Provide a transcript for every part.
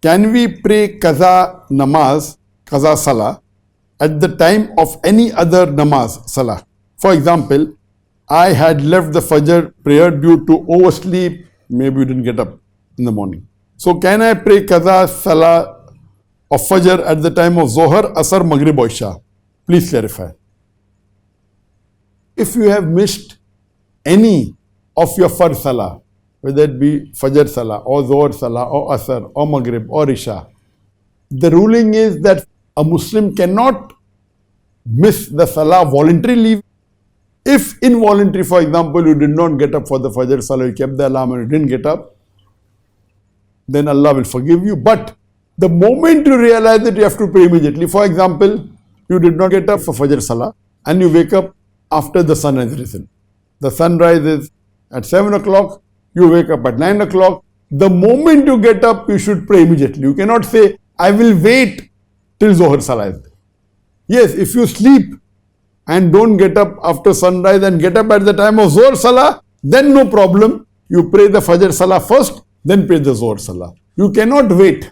Can we pray Qaza namaz, Qaza Salah, at the time of any other namaz, Salah? For example, I had left the Fajr prayer due to oversleep. Maybe you didn't get up in the morning. So can I pray Qaza Salah of Fajr at the time of Zohar, Asr, Maghrib or Isha? Please clarify. If you have missed any of your Fard Salah, whether it be Fajr Salah or Zohar Salah or Asr or Maghrib or Isha, the ruling is that a Muslim cannot miss the Salah voluntarily. If involuntary, for example, you did not get up for the Fajr Salah, you kept the alarm and you didn't get up, then Allah will forgive you. But the moment you realize that you have to pray immediately, for example, you did not get up for Fajr Salah and you wake up after the sun has risen. The sun rises at 7 o'clock, you wake up at 9 o'clock. The moment you get up, you should pray immediately. You cannot say, I will wait till Zohar Salah is there. Yes, if you sleep and don't get up after sunrise and get up at the time of Zohar Salah, then no problem. You pray the Fajr Salah first, then pray the Zohar Salah. You cannot wait.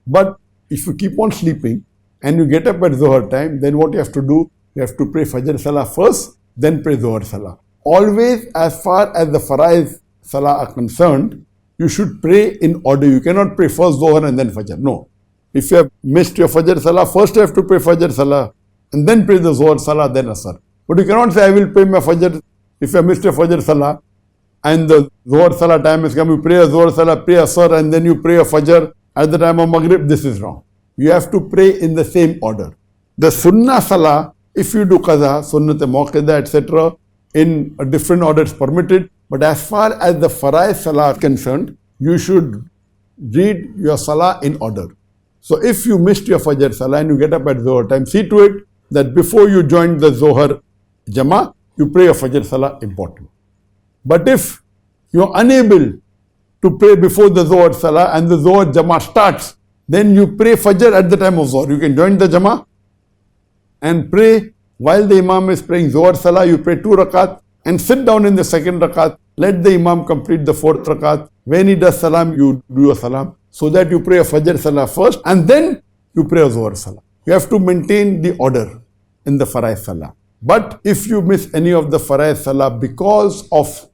But if you keep on sleeping and you get up at Zohar time, then what you have to do? You have to pray Fajr Salah first, then pray Zohar Salah. Always, as far as the Faraiz Salah are concerned, you should pray in order. You cannot pray first Zohar and then Fajr. No. If you have missed your Fajr Salah, first you have to pray Fajr Salah and then pray the Zohar Salah, then Asr. But you cannot say, I will pray my Fajr. If you have missed your Fajr Salah and the Zohar Salah time has come, you pray a Zohar Salah, pray Asr, and then you pray a Fajr at the time of Maghrib. This is wrong. You have to pray in the same order. The Sunnah Salah, if you do Qaza, Sunnat Muaqqada, etc., in a different order is permitted. But as far as the Faraiz Salah are concerned, you should read your Salah in order. So if you missed your Fajr Salah and you get up at Zohar time, see to it that before you join the Zohar Jama, you pray your Fajr Salah, important. But if you are unable to pray before the Zohar Salah and the Zohar Jama starts, then you pray Fajr at the time of Zohar. You can join the Jama and pray while the Imam is praying Zohar Salah, you pray 2 rakat and sit down in the second rakat. Let the Imam complete the 4th rakat. When he does Salam, you do a Salam. So that you pray a Fajr Salah first and then you pray a Zohar Salah. You have to maintain the order in the Faraiz Salah. But if you miss any of the Faraiz Salah because of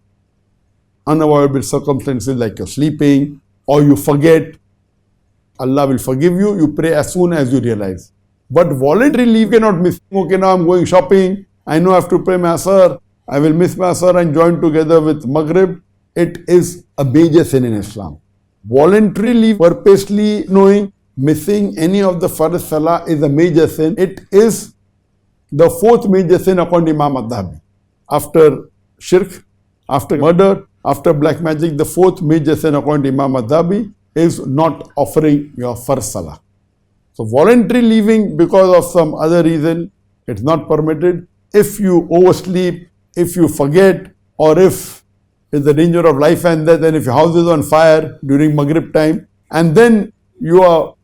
unavoidable circumstances like you're sleeping or you forget, Allah will forgive you. You pray as soon as you realize. But voluntarily you cannot miss. Okay, now I'm going shopping. I know I have to pray my Asr. I will miss my Asr and join together with Maghrib. It is a major sin in Islam. Voluntarily, purposely knowing, missing any of the Farz Salah is a major sin. It is the 4th major sin according to Imam Adhabi. After shirk, after murder, after black magic, the 4th major sin according to Imam Adhabi is not offering your Farz Salah. So voluntary leaving because of some other reason, it's not permitted. If you oversleep, if you forget, or if it's the danger of life and death, and if your house is on fire during Maghrib time, and then you are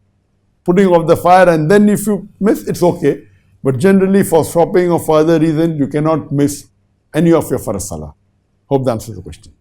putting off the fire, and then if you miss, it's okay. But generally for shopping or for other reason, you cannot miss any of your Farz Salah. Hope that answers the question.